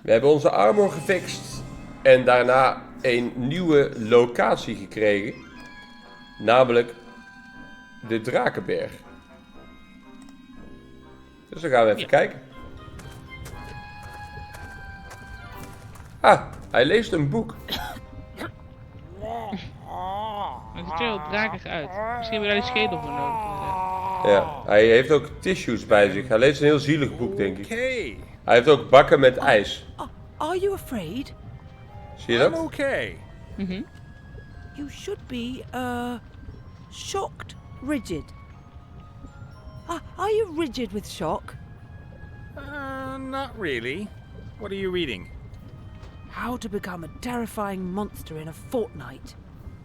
We hebben onze armor gefixt. En daarna een nieuwe locatie gekregen. Namelijk de Drakenberg. Dus dan gaan we even kijken. Ah, hij leest een boek. Het ziet er heel drakig uit. Misschien hebben we daar die schedel voor nodig. Ja, hij heeft ook tissues bij zich. Hij leest een heel zielig boek, denk ik. Okay. Hij heeft ook bakken met ijs. Are you afraid? Zie je dat? I'm okay. You should be, shocked, rigid. Are you rigid with shock? Not really. What are you reading? How to become a terrifying monster in a fortnight.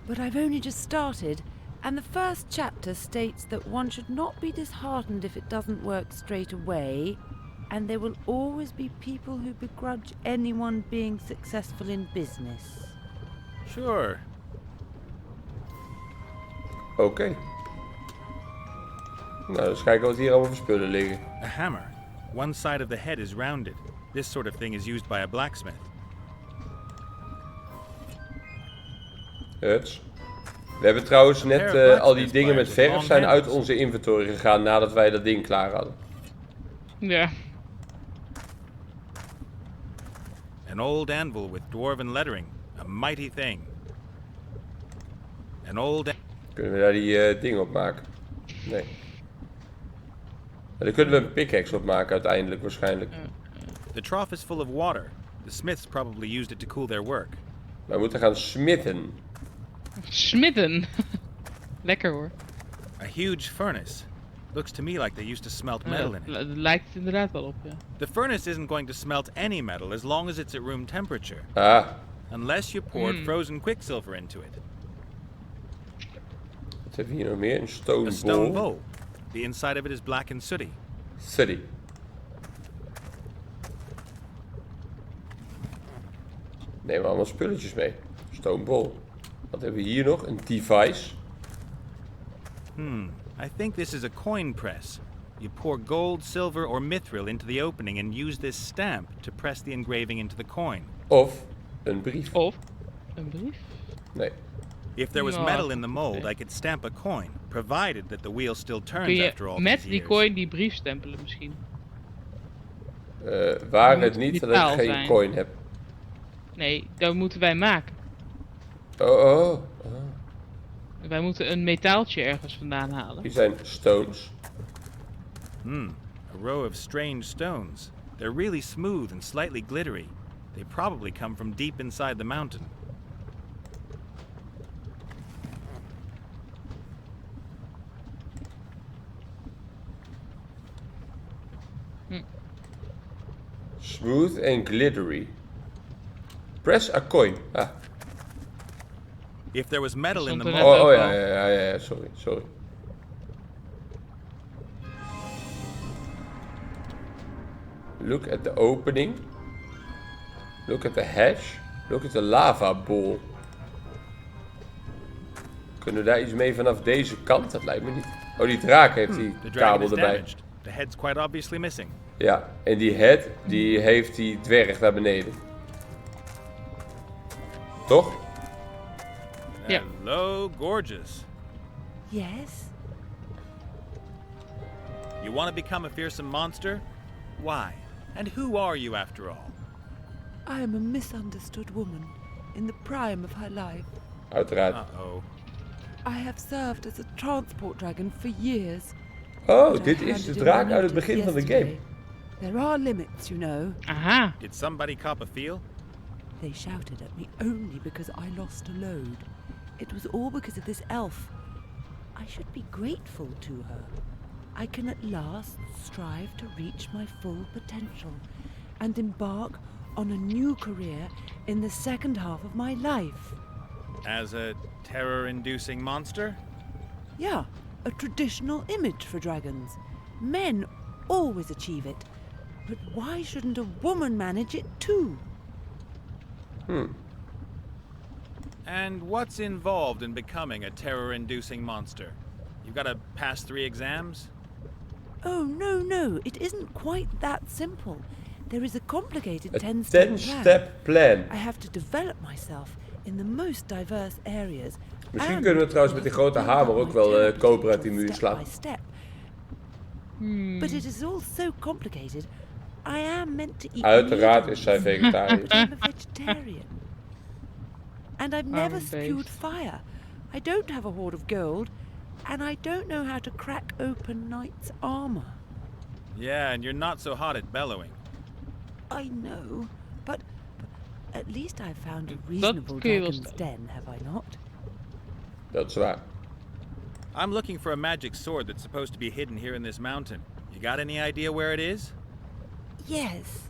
But I've only just started, and the first chapter states that one should not be disheartened if it doesn't work straight away, and there will always be people who begrudge anyone being successful in business. Sure. Oké. Nou, dus kijken wat hier allemaal voor spullen liggen. A hammer. One side of the head is rounded. This sort of thing is used by a blacksmith. Huts. We hebben trouwens net al die dingen met verf zijn uit onze inventory gegaan nadat wij dat ding klaar hadden. Ja. An old anvil with dwarven lettering. A mighty thing. An old... Kunnen we daar die ding op maken? Nee. Maar dan kunnen we een pickaxe op maken uiteindelijk waarschijnlijk. The trough is full of water. The smiths probably used it to cool their work. Wij moeten gaan smitten. Smitten. Lekker hoor. A huge furnace. Looks to me like they used to smelt metal in it. Het lijkt het inderdaad wel op, ja. The furnace isn't going to smelt any metal as long as it's at room temperature. Ah, Unless you poured frozen quicksilver into it. wat hebben we hier nog meer? Een A stone stone bowl. bowl. The inside of it is black and sooty. City. Nemen we allemaal spulletjes mee. Stone bowl. Wat hebben we hier nog? Een device. I think this is a coin press. You pour gold, silver, or mithril into the opening and use this stamp to press the engraving into the coin. Of een brief. Of een brief. Nee. If there was No, metal in the mold, okay. I could stamp a coin, provided that the wheel still Kun turns je after all met these die years. coin die brief stempelen misschien? Waar moet het niet dat ik vitaal geen zijn. coin heb. Nee, dat moeten wij maken. Oh. Wij moeten een metaaltje ergens vandaan halen. Hier zijn stones. A row of strange stones. They're really smooth and slightly glittery. They probably come from deep inside the mountain. Smooth and glittery. Press a coin. Ah. If there was metal in the Something mold, Oh ja. Sorry. Look at the opening. Look at the hash. Look at the lava ball. Kunnen we daar iets mee vanaf deze kant? Dat lijkt me niet. Oh, die draak heeft die the dragon kabel is erbij. damaged. The head's quite obviously missing. Ja, en die head, die heeft die dwerg daar beneden. Toch? Yeah. Hello, gorgeous. Yes? You want to become a fearsome monster? Why? And who are you after all? I am a misunderstood woman in the prime of her life. Uiteraard. Uh-oh. I have served as a transport dragon for years. Oh, but I dit is de handed in draak my uit het notice begin van de game. yesterday. There are limits, you know. Aha. Did somebody cop a feel? They shouted at me only because I lost a load. It was all because of this elf. I should be grateful to her. I can at last strive to reach my full potential and embark on a new career in the second half of my life. As a terror-inducing monster? Yeah, a traditional image for dragons. Men always achieve it. But why shouldn't a woman manage it too? And what's involved in becoming a terror-inducing monster? You've got to pass 3 exams? Oh, no, it isn't quite that simple. There is a complicated Een 10-step plan. 10-step plan. I have to develop myself in the most diverse areas. Misschien and kunnen we trouwens met die grote build hamer up ook my wel terror koper uit die muur potential slaan. step by step. But it is all so complicated. I am meant to eat Uiteraard meat is zij vegetarisch. but I'm a vegetarian. And I've never Arme spewed beest. fire. I don't have a hoard of gold. And I don't know how to crack open knight's armor. Yeah, and you're not so hot at bellowing. I know, but at least I've found a Dat reasonable kun je wel dragon's stellen. den, have I not? Dat is waar. I'm looking for a magic sword that's supposed to be hidden here in this mountain. You got any idea where it is? Yes.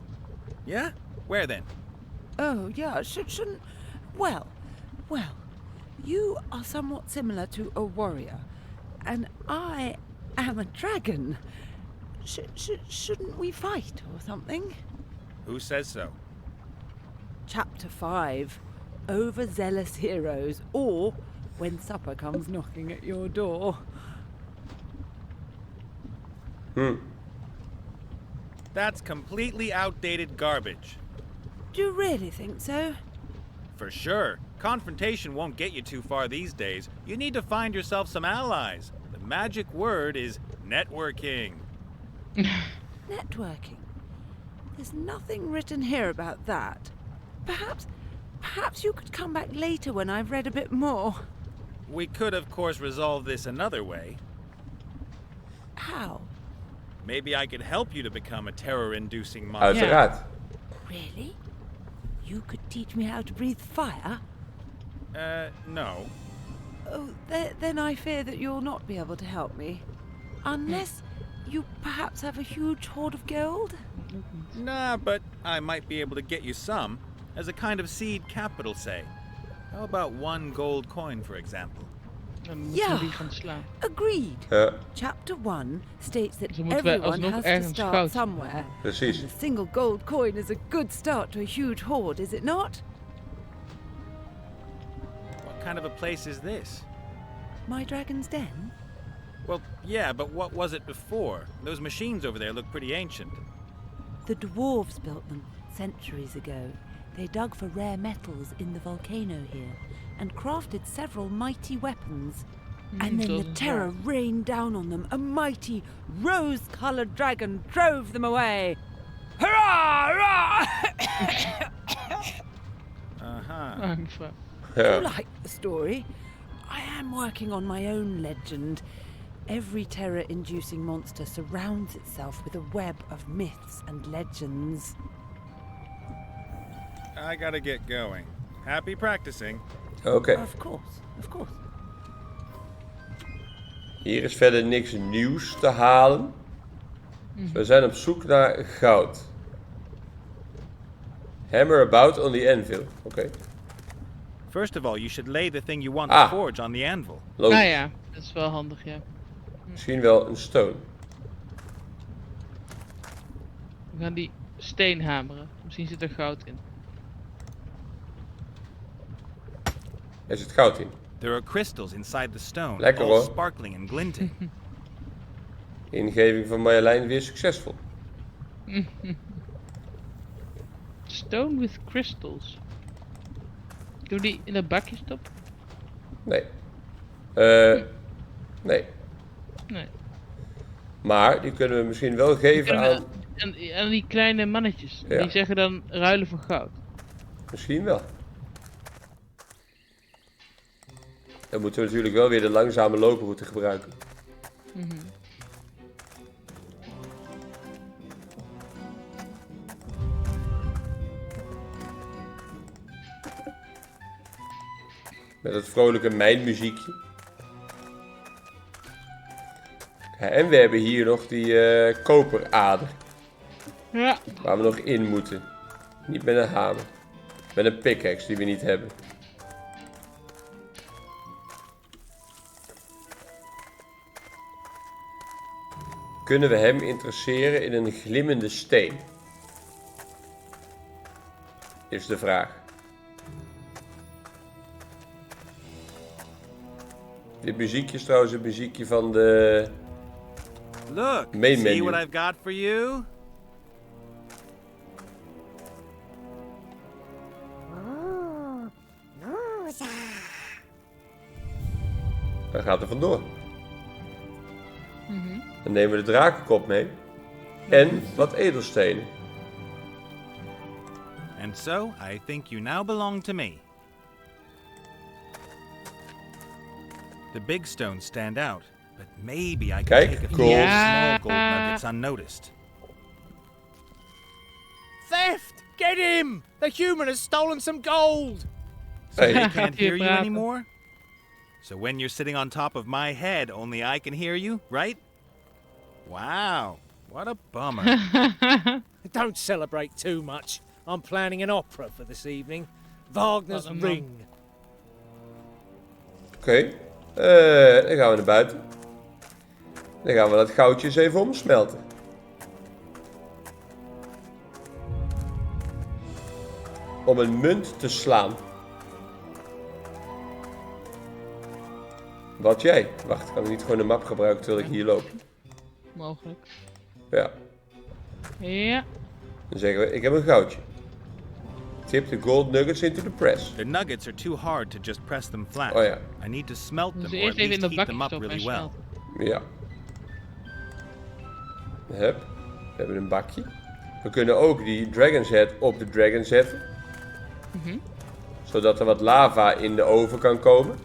Yeah? Where then? Oh, yeah, shouldn't... Well, you are somewhat similar to a warrior, and I am a dragon. Shouldn't we fight or something? Who says so? Chapter 5, Overzealous Heroes, or When Supper Comes Knocking at Your Door. That's completely outdated garbage. Do you really think so? For sure. Confrontation won't get you too far these days. You need to find yourself some allies. The magic word is networking. Networking. There's nothing written here about that. Perhaps you could come back later when I've read a bit more. We could, of course, resolve this another way. How? Maybe I could help you to become a terror-inducing monster. Uiteraard. Really? You could teach me how to breathe fire? No. Oh, then I fear that you'll not be able to help me. Unless you perhaps have a huge hoard of gold? Nah, but I might be able to get you some. As a kind of seed capital, say. How about 1 gold coin, for example? Dan moeten Ja. we die gaan slaan. Agreed. Ja, Chapter 1 states that Dus dan moeten wij everyone alsnog has to ergens start goud somewhere. precies. And a single gold coin is a good start to a huge hoard, is it not? What kind of a place is this? My dragon's den? Well, yeah, but what was it before? Those machines over there look pretty ancient. The dwarves built them centuries ago. They dug for rare metals in the volcano here and crafted several mighty weapons. And then zoals the een terror zwaard. rained down on them. A mighty rose-colored dragon drove them away. Hurrah! Hurrah! Uh-huh. Arme vrouw. You Ja. like the story? I am working on my own legend. Every terror-inducing monster surrounds itself with a web of myths and legends. I gotta get going. Happy practicing. Oké. Of course, of course. Hier is verder niks nieuws te halen. Dus we zijn op zoek naar goud. Hammer about on the anvil. Oké. First of all, you should lay the thing you want Ah. to forge on the anvil. Logisch. Nou ja, dat is wel handig, ja. Misschien wel een stone. We gaan die steen hameren. Misschien zit er goud in. Er zit goud in. There are crystals inside the stone, Lekker, all hoor. sparkling and glinting. Ingeving van Marjolein weer succesvol. Stone with crystals. Doe die in een bakje stoppen? Nee. Nee. Nee. Maar die kunnen we misschien wel geven aan... En die kleine mannetjes. Ja. Die zeggen dan ruilen voor goud. Misschien wel. Dan moeten we natuurlijk wel weer de langzame looproute gebruiken. Met het vrolijke mijnmuziekje. Ja, en we hebben hier nog die koperader. Ja. Waar we nog in moeten. Niet met een hamer. Met een pickaxe die we niet hebben. Kunnen we hem interesseren in een glimmende steen? Is de vraag. Dit muziekje is trouwens het muziekje van de... Look, Main see menu. what I've got for you? Hij gaat er vandoor. Mhm. Dan nemen we de drakenkop mee. En wat edelstenen. And so, I think you now belong to me. The big stones stand out, but maybe I can Kijk, take a few gold. Ja. small gold nuggets unnoticed. Theft! Get him! The human has stolen some gold! So they Hey. can't hear you Praten. anymore? So when you're sitting on top of my head, only I can hear you, right? Wow, what a bummer. Don't celebrate too much. I'm planning an opera for this evening. Wagner's Wat een man. Ring. Oké. Dan gaan we naar buiten. Dan gaan we dat goudje eens even omsmelten. Om een munt te slaan. Wat jij? Wacht, kan ik niet gewoon de map gebruiken terwijl ik hier loop? Mogelijk. Ja. Ja. Dan zeggen we, ik heb een goudje. Tip the gold nuggets into the press. The nuggets are too hard to just press them flat. Oh ja. I need to smelt Dus them or eerst at even in least dat heat bakje them up stoppen en really well. smelten. Ja. Hup. We hebben een bakje. We kunnen ook die dragon's head op de dragon zetten. Mhm. Zodat er wat lava in de oven kan komen.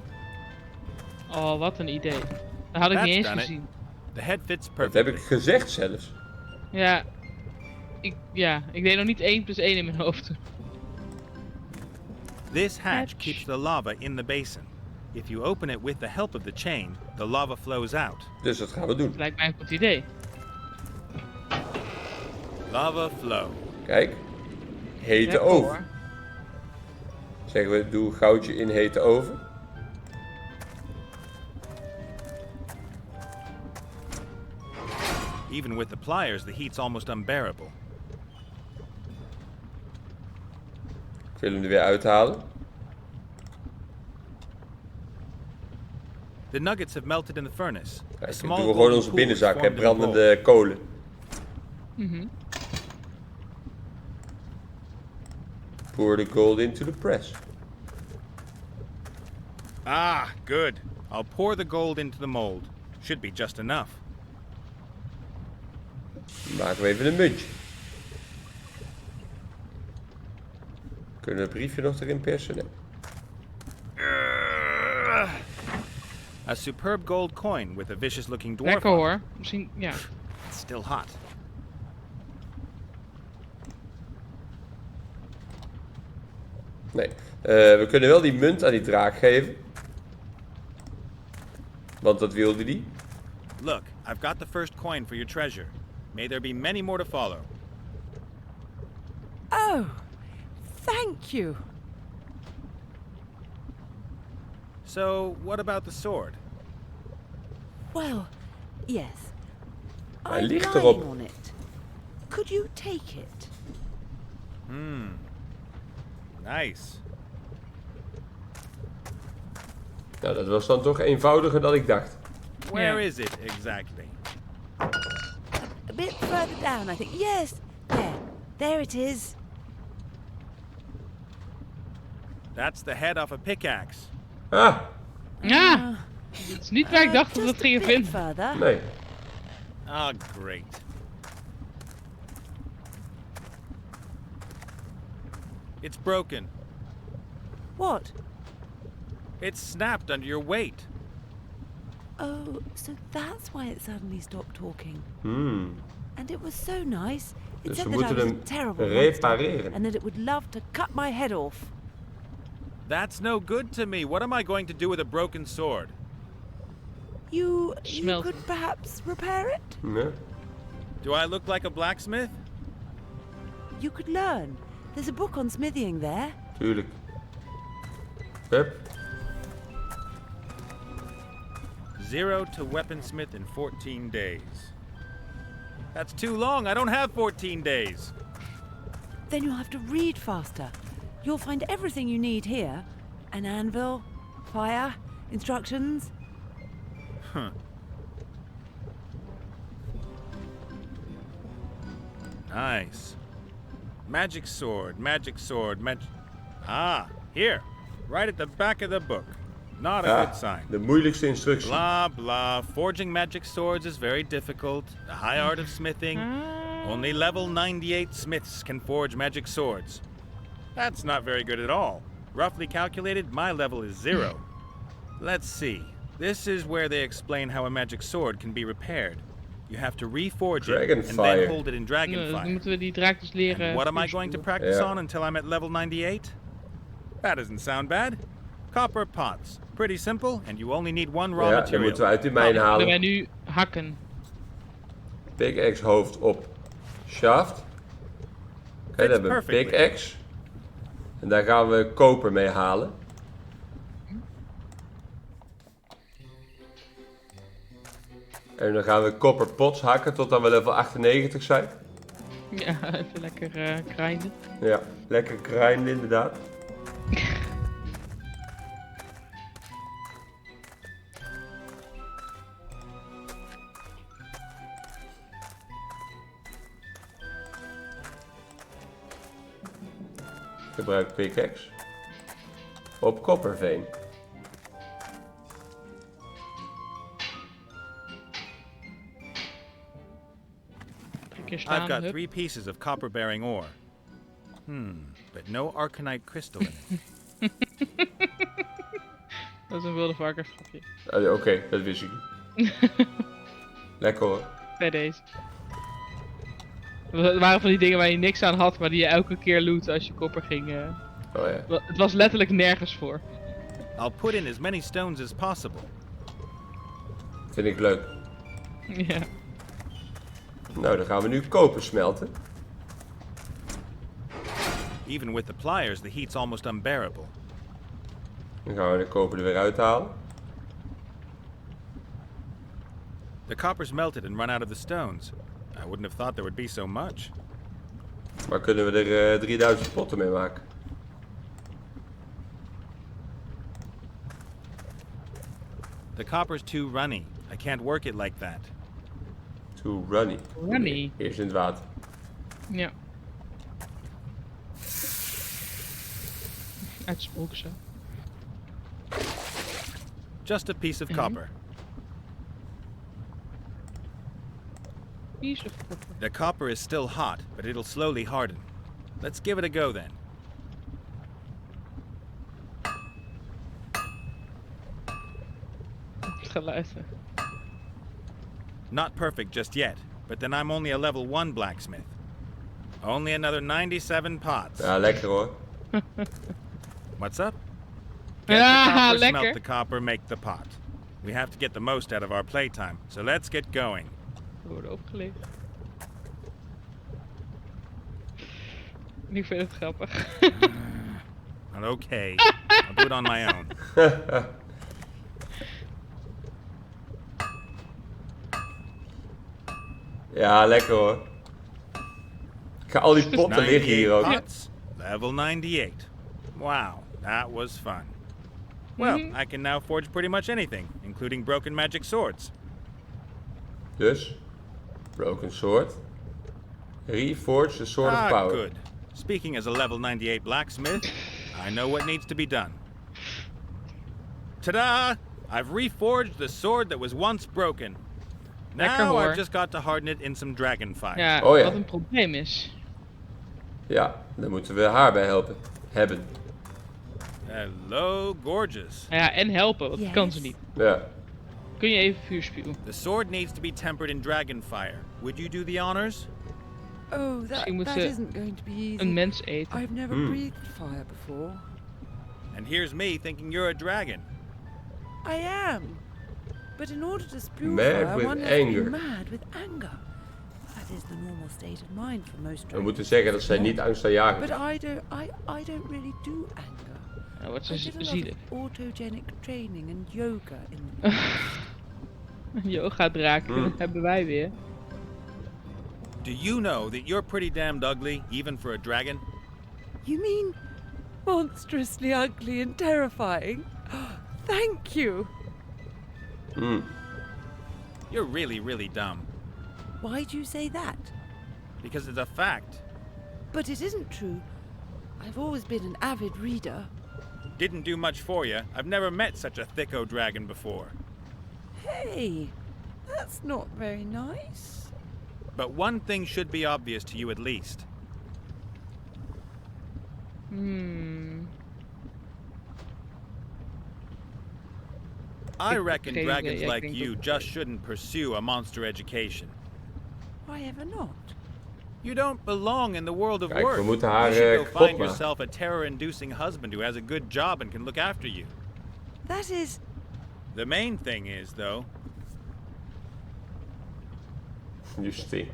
Oh, wat een idee. Dat had ik niet That's eens done it. gezien. The head fits Dat heb perfectly. ik gezegd zelfs. Ja. Ik deed nog niet 1 plus 1 in mijn hoofd. This hatch Hatch. keeps the lava in the basin. If you open it with the help of the chain, the lava flows out. Dus dat gaan we doen. Dat lijkt mij een goed idee. Lava flow. Kijk. Hete Ja, oven. hoor. Zeggen we, doe goudje in hete oven. Even with the pliers, the heat's almost unbearable. Ik wil hem er weer uithalen. The nuggets have melted in the furnace. A Kijk, small doen we gewoon golden onze pool binnenzak, is hè, formed in the bowl. brandende kolen. Mhm. Pour the gold into the press. Ah, good. I'll pour the gold into the mold. Should be just enough. Dan maken we even een muntje. Kunnen we het briefje nog erin persen? Nee. A superb gold coin with a vicious-looking dwarf Lekker on it. hoor. Misschien, ja. It's still hot. Nee. We kunnen wel die munt aan die draak geven. Want dat wilde die. Look, I've got the first coin for your treasure. May there be many more to follow. Oh, thank you. So, what about the sword? Well, yes. Hij I'm ligt lying erop. on it. Could you take it? Nice. Nou, dat was dan toch eenvoudiger dan ik dacht. Where Yeah. is it exactly? A bit further down, I think. Yes, there. There it is. That's the head of a pickaxe. Ah, Ja! Het is niet waar ik dacht dat we Just het a gingen bit vinden. further. nee. Ah, great. It's broken. What? It's snapped under your weight. Oh, so that's why it suddenly stopped talking. Hmm. And it was so nice. It Dus said we that I moeten was a hem terrible monster repareren. and that it would love to cut my head off. That's no good to me. What am I going to do with a broken sword? You Smelt. could perhaps repair it? Ja. Do I look like a blacksmith? You could learn. There's a book on smithying there. Tuurlijk. Hup. 0 to weaponsmith in 14 days. That's too long. I don't have 14 days. Then you'll have to read faster. You'll find everything you need here. An anvil, fire, instructions. Nice. Magic sword, magic sword, Ah, here. Right at the back of the book. Not a good sign. De moeilijkste instructie. Blah, blah. Forging magic swords is very difficult. The high art of smithing. Only level 98 smiths can forge magic swords. That's not very good at all. Roughly calculated, my level is 0. Let's see. This is where they explain how a magic sword can be repaired. You have to reforge it and then hold it in dragon Dus fire. dan moeten we die draak dus leren. And what am I going to practice Yeah. on until I'm at level 98? That doesn't sound bad. Copper pots. Pretty simple, and you only need one raw Ja, dan material. moeten we uit die mijn Kunnen wij halen. nu hakken? Pickaxe hoofd op shaft. Oké, dan hebben we een perfectly. pickaxe. En daar gaan we koper mee halen. En dan gaan we copper pots hakken totdat we level 98 zijn. Ja, even lekker grinden. Ja, lekker grinden inderdaad. Gebruik pickaxe. Op kopperveen. Een keer I've staan. got hup. 3 pieces of copper-bearing ore. But no arcanite crystal in it. Dat is een wilde varkensgrapje. Oké, dat wist ik niet. Lekker hoor. Bij deze. Het waren van die dingen waar je niks aan had, maar die je elke keer lootte als je kopper ging. Oh ja. Het was letterlijk nergens voor. I'll put in as many stones as possible. Vind ik leuk. Ja. Nou, dan gaan we nu koper smelten. Even with the pliers, the heat's almost unbearable. Dan gaan we de koper er weer uithalen. The copper's melted and run out of the stones. I wouldn't have thought there would be so much. Maar kunnen we er 3000 potten mee maken? The copper's too runny. I can't work it like that. Too runny. Runny? Eerst in het water. Ja. Uitspook zo. Just a piece of copper. Piece of copper. The copper is still hot, but it'll slowly harden. Let's give it a go then. Het geluid. Not perfect just yet, but then I'm only a level 1 blacksmith. Only another 97 pots. Ja, lekker hoor. What's up? Get the Ah, copper, lekker. smelt the copper, make the pot. We have to get the most out of our playtime, so let's get going. We worden opgelicht. Ik vind het grappig. Well, okay, I'll do it on my own. Ja, lekker hoor. Ik ga al die potten liggen hier 98 ook. pots, level 98. Wow, that was fun. Well, I can now forge pretty much anything, including broken magic swords. Dus, broken sword. Reforge the sword of power. Good. Speaking as a level 98 blacksmith, I know what needs to be done. Ta-da! I've reforged the sword that was once broken. Lekker Now hoor. I've just got to harden it in some dragon fire. Ja, Oh ja. wat een probleem is. Ja, daar moeten we haar bij helpen. Hebben. Hello, gorgeous. Nou ja, en helpen, want dat kan Yes. ze niet. Ja. Kun je even vuur spuwen? The sword needs to be tempered in dragon fire. Would you do the honors? Oh, that, Misschien moet that ze isn't going to be easy. een mens eten. I've never breathed fire before. And here's me thinking you're a dragon. I am. But in order to spew Mad fire, with one has to anger. be mad with anger. That is the normal state of mind for most We dragons. moeten zeggen dat zij niet angstaanjagend But is. I don't really do anger. Nou, wat I ze did a lot zielig. of autogenic training and yoga in the past. Yoga draak hebben wij weer. Do you know that you're pretty damned ugly, even for a dragon? You mean monstrously ugly and terrifying? Thank you. You're really, really dumb. Why do you say that? Because it's a fact. But it isn't true. I've always been an avid reader. Didn't do much for you. I've never met such a thicko dragon before. Hey, that's not very nice. But one thing should be obvious to you at least. I reckon Geen dragons idee, ja, like ik denk you dat- just shouldn't pursue a monster education. Why ever not? You don't belong in the world of Kijk, work. we moeten haar, you should go kapot find maken. yourself a terror-inducing husband who has a good job and can look after you. That is... The main thing is, though, You stink.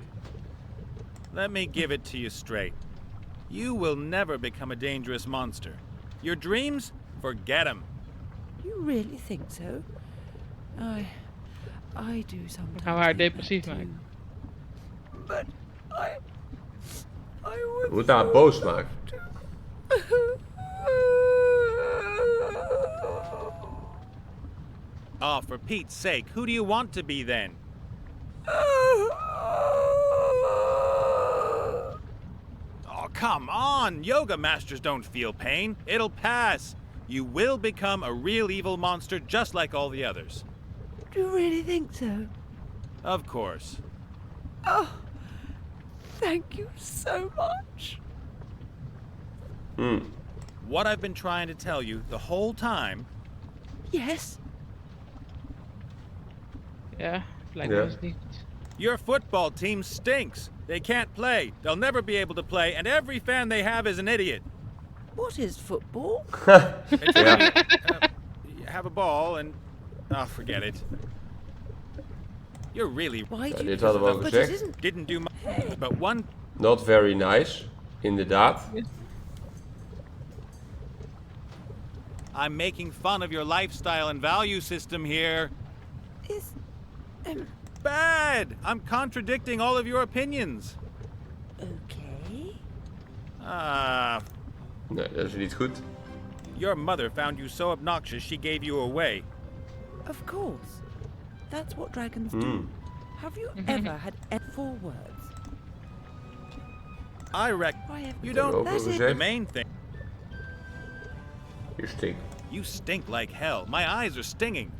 let me give it to you straight. You will never become a dangerous monster. Your dreams? Forget them. You really think so? I do sometimes. Gaan we haar think that depressief too. maken? But I We would moeten haar so boos love maken. to. Oh, for Pete's sake, who do you want to be then? Oh, come on! Yoga masters don't feel pain. It'll pass. You will become a real evil monster just like all the others. Do you really think so? Of course. Oh, thank you so much. What I've been trying to tell you the whole time, Yes. Ja, blijkt Ja. dus niet. your football team stinks. They can't play. They'll never be able to play, and every fan they have is an idiot. What is football? It's Ja. you have a ball and... Oh, forget it. You're really... Why do Ja, you... dit hadden we al But it gezegd. isn't... Didn't do much, but one... Not very nice. Inderdaad. I'm making fun of your lifestyle and value system here. Is... Bad! I'm contradicting all of your opinions. okay. Ah, Nee, dat is niet goed. your mother found you so obnoxious she gave you away. Of course. That's what dragons do. Have you ever had 4 words? I reckon Why ever... you Heb ik don't... ook That's al it. The gezegd. main thing... Je stinkt. You stink like hell. My eyes are stinging.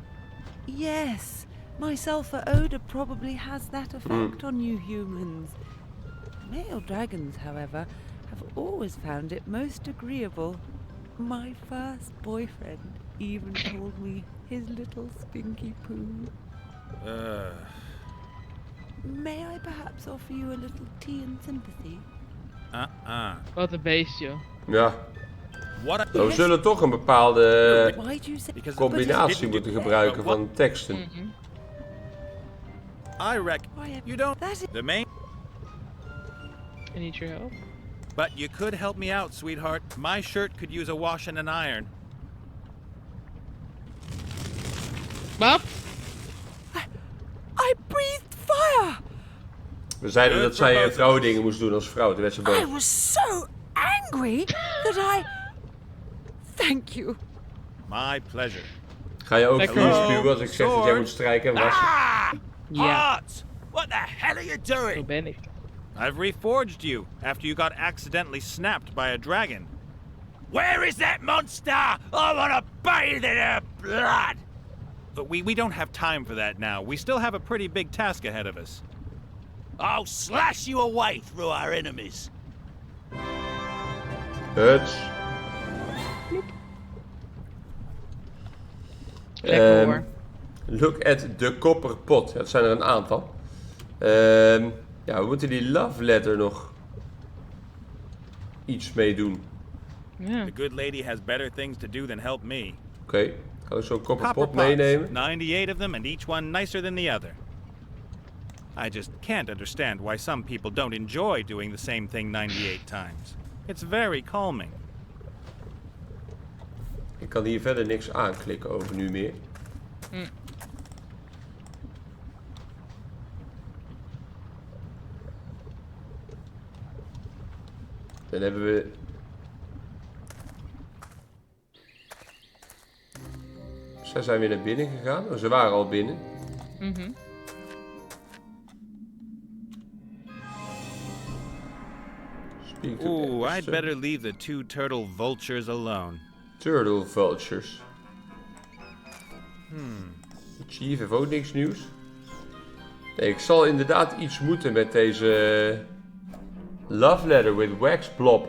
Yes. My sulfur odor probably has that effect on you humans. Male dragons, however, have always found it most agreeable. My first boyfriend even called me his little stinky poo. May I perhaps offer you a little tea and sympathy? Wat een beest, joh. Ja. What a... We zullen toch een bepaalde Why do you say... Because combinatie moeten gebruiken van teksten. I reckon Why ever... you don't... That is... The main... I need your help. But you could help me out, sweetheart. My shirt could use a wash and an iron. Wat? I breathed fire! We zeiden Good dat for zij both of vrouwendingen moest doen als vrouw. Toen werd ze I boos. was so angry that I... Thank you. My pleasure. Ga je ook Lekker. vuur spuwen als ik zeg dat jij Sword. moet strijken en wassen? Ja, What? What the hell are you doing? zo ben ik. I've reforged you after you got accidentally snapped by a dragon. Where is that monster? I want to bathe in her blood. But we don't have time for that now. We still have a pretty big task ahead of us. I'll slash you away through our enemies. Huts. Lekker hoor. Look at the copper pot. Ja, dat zijn er een aantal. Ja, we moeten die love letter nog iets mee doen. Ja. The good lady has better things to do than help me. Oké, ga ik zo'n copper Copper pot pots, meenemen. 98 of them and each one nicer than the other. I just can't understand why some people don't enjoy doing the same thing 98 times. It's very calming. Ik kan hier verder niks aanklikken over nu meer. Dan hebben we... Zij zijn weer naar binnen gegaan. Oh, ze waren al binnen. Speak to Ooh, I'd Esther. better leave the 2 turtle vultures alone. Turtle vultures. De chief heeft ook niks nieuws. Nee, ik zal inderdaad iets moeten met deze love letter with wax blob.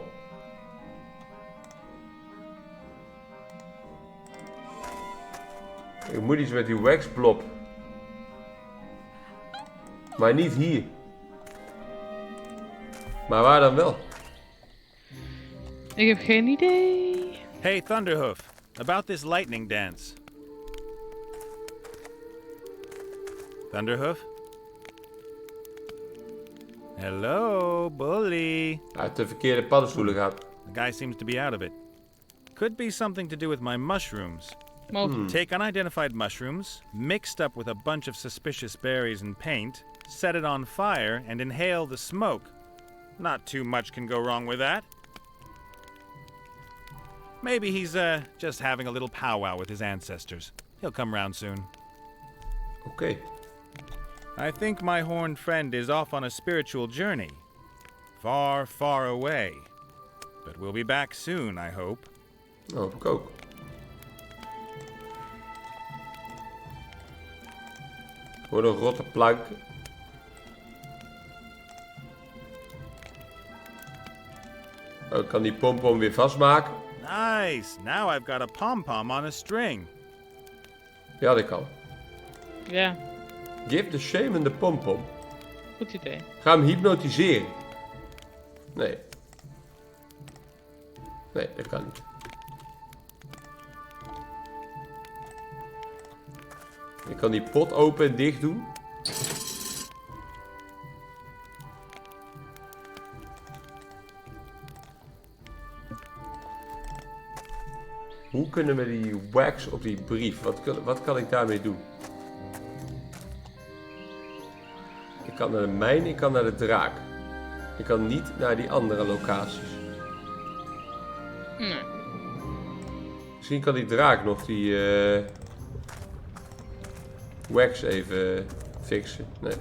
Ik moet iets met die wax blob. Maar niet hier. Maar waar dan wel? Ik heb geen idee. Hey, Thunderhoof. About this lightning dance. Thunderhoof? Hello, bully. Hij heeft de verkeerde paddenstoelen gehad. The guy seems to be out of it. Could be something to do with my mushrooms. Mogelijk. Take unidentified mushrooms, mixed up with a bunch of suspicious berries and paint, set it on fire, and inhale the smoke. Not too much can go wrong with that. Maybe he's just having a little powwow with his ancestors. He'll come round soon. Oké. I think my horned friend is off on a spiritual journey. Far, far away. But we'll be back soon, I hope. Dat hoop ik ook. Gewoon een rotte plank. Oh, ik kan die pompom weer vastmaken. Nice! Now I've got a pom-pom on a string. Ja, dat kan. Ja, Give the shaman de pompom. goed idee. Ga hem hypnotiseren. Nee. Nee, dat kan niet. Ik kan die pot open en dicht doen. Hoe kunnen we die wax op die brief, wat kan ik daarmee doen? Ik kan naar de mijn, ik kan naar de draak. Ik kan niet naar die andere locaties. Nee. Misschien kan die draak nog die wax even fixen. Nee.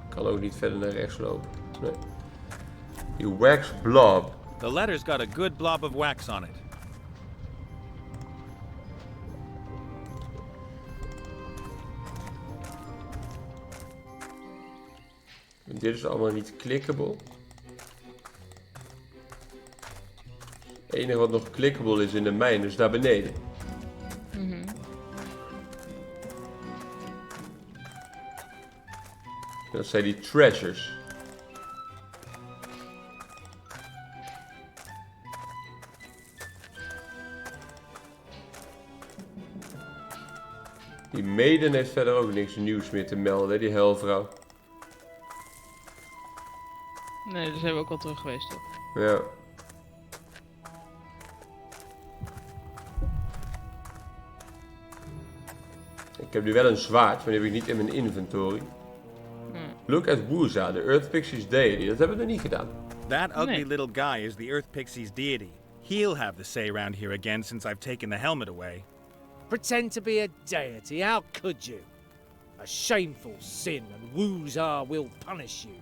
Ik kan ook niet verder naar rechts lopen. Nee. Die wax blob. The letter's got a good blob of wax on it. Dit is allemaal niet clickable. Het enige wat nog clickable is in de mijn, dus daar beneden. Dat zijn die treasures. Die maiden heeft verder ook niks nieuws meer te melden, hè, die helvrouw. Nee, daar zijn we ook al terug geweest, toch? Ja. Ik heb nu wel een zwaard, maar die heb ik niet in mijn inventory. Look at Wuza, the Earth Pixie's deity. Dat hebben we nog niet gedaan. That ugly Nee. little guy is the Earth Pixie's deity. He'll have the say around here again since I've taken the helmet away. Pretend to be a deity, how could you? A shameful sin, and Woozar will punish you.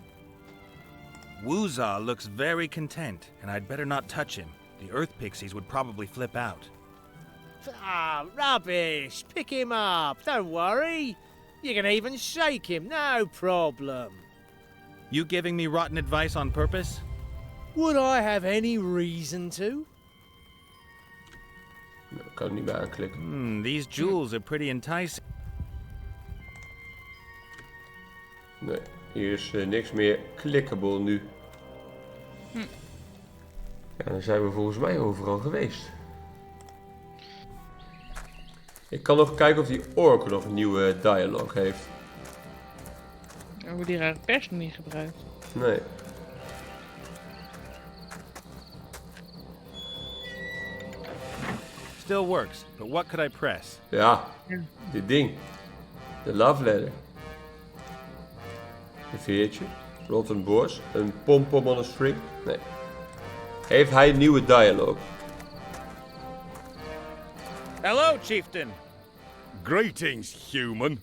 Woozar looks very content, and I'd better not touch him. The Earth Pixies would probably flip out. Ah, rubbish! Pick him up, don't worry. You can even shake him, no problem. You giving me rotten advice on purpose? Would I have any reason to? Nou, ik kan er niet meer aanklikken. These jewels are pretty enticing. Nee, hier is niks meer clickable nu. Ja, dan zijn we volgens mij overal geweest. Ik kan nog kijken of die ork nog een nieuwe dialoog heeft. We hebben die rare pers nog niet gebruikt. Nee. Still works, but what could I press? Ja, dit ding. De love letter. Een veertje. Rotten boars. Een pompom on a string. Nee. Heeft hij een nieuwe dialoog? Hello, chieftain. Greetings, human.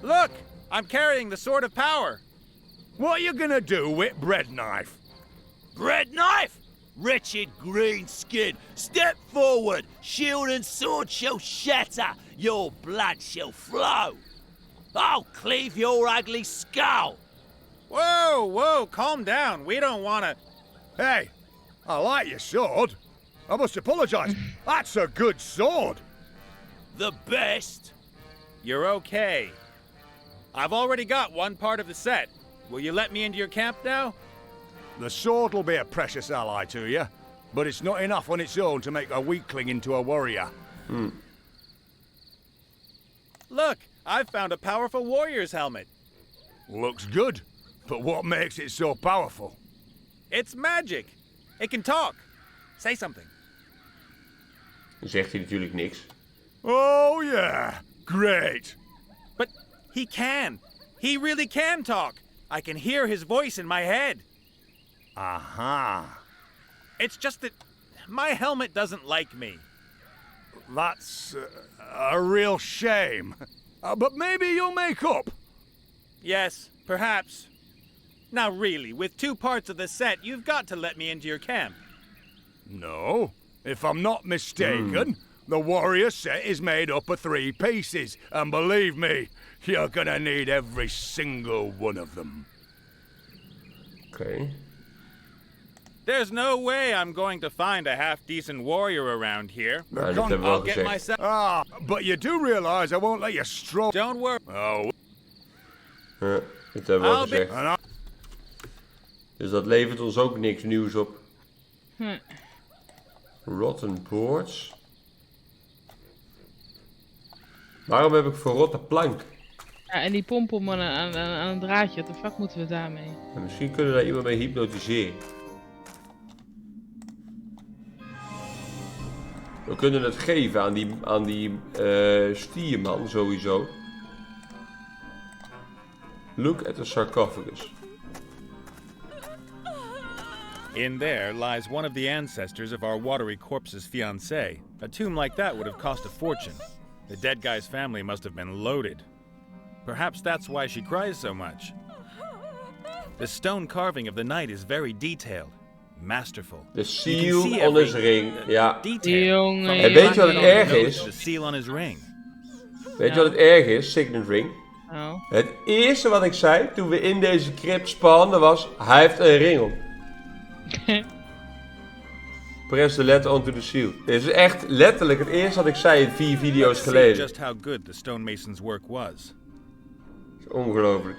Look, I'm carrying the sword of power. What are you gonna do with bread knife? Bread knife? Wretched green skin, step forward. Shield and sword shall shatter. Your blood shall flow. I'll cleave your ugly skull. Whoa, calm down. We don't want to... Hey, I like your sword. I must apologize. That's a good sword. The best. You're okay. I've already got one part of the set. Will you let me into your camp now? The sword will be a precious ally to you, but it's not enough on its own to make a weakling into a warrior. Look, I've found a powerful warrior's helmet. Looks good, but what makes it so powerful? It's magic. It can talk. Say something. Dan zegt hij natuurlijk niks. Oh yeah, great. But he can. He really can talk. I can hear his voice in my head. Aha. It's just that my helmet doesn't like me. That's a real shame. But maybe you'll make up. Yes, perhaps. Now really, with 2 parts of the set, you've got to let me into your camp. No, if I'm not mistaken, the warrior set is made up of 3 pieces. And believe me, you're gonna need every single one of them. Oké. There's no way I'm going to find a half-decent warrior around here. Nou, dat hebben we al I'll get gezegd. myself... Ah, but you do realize I won't let you stroll. Don't worry. Oh, Dat hebben we al I'll be- gezegd. and Dus dat levert ons ook niks nieuws op. Hm. Rotten boards. Waarom heb ik verrotte plank? Ja, en die pompom aan een draadje, wat de fuck moeten we daarmee? En misschien kunnen we daar iemand mee hypnotiseren. We kunnen het geven aan die stierman sowieso. Look at the sarcophagus. In there lies one of the ancestors of our watery corpse's fiancé. A tomb like that would have cost a fortune. The dead guy's family must have been loaded. Perhaps that's why she cries so much. The stone carving of the knight is very detailed, masterful. De You can see seal on his every ring. Ja. detail. Jongen, From En weet je wat het the erg nose is? to The seal on his ring. Weet je wat het erg is? Signet ring. Oh. Het eerste wat ik zei toen we in deze crypt spawnden was... Hij heeft een ring om. Press the letter onto the seal. Dit is echt letterlijk het eerste wat ik zei in 4 video's Let's see geleden. just how good the stonemason's work was. Het is ongelooflijk.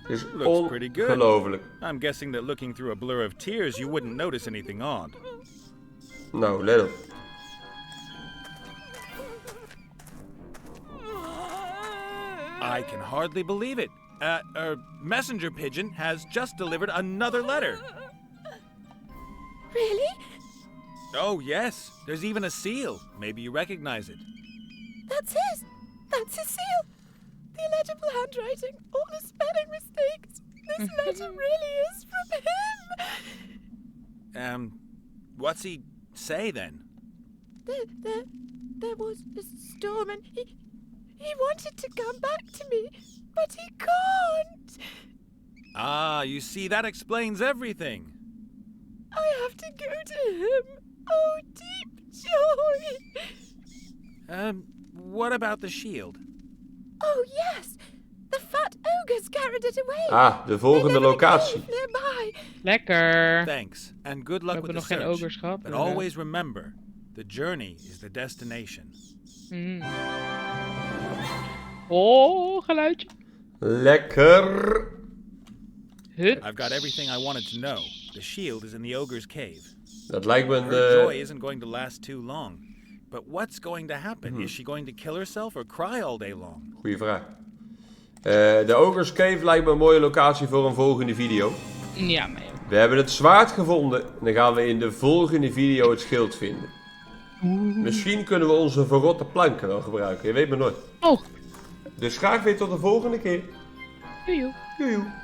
Het is Looks pretty good. ongelooflijk. I'm guessing that looking through a blur of tears, you wouldn't notice anything odd. Nou, let op. I can hardly believe it. A messenger pigeon has just delivered another letter. Really? Oh, yes. There's even a seal. Maybe you recognize it. That's his! That's his seal! The illegible handwriting, all the spelling mistakes. This letter really is from him! What's he say then? There was a storm and he wanted to come back to me, but he can't! Ah, you see, that explains everything. I have to go to him. Oh, deep joy! What about the shield? Oh, yes! The fat ogres carried it away. Ah, de volgende locatie. Nearby. Lekker. Thanks, and good We luck hebben with the nog geen search. ogers gehad. But always remember, the journey is the destination. Oh, geluidje. Lekker. Huh? I've got everything I wanted to know. The shield is in the ogre's cave. Dat lijkt me Her joy een... isn't going to last too long. But what's going to happen? Is she going to kill herself or cry all day long? Goeie vraag. De Ogre's Cave lijkt me een mooie locatie voor een volgende video. Ja, mij ook. We hebben het zwaard gevonden. En dan gaan we in de volgende video het schild vinden. Misschien kunnen we onze verrotte planken wel gebruiken. Je weet maar nooit. Oh, Dus graag weer tot de volgende keer. joejoe. Joejoe.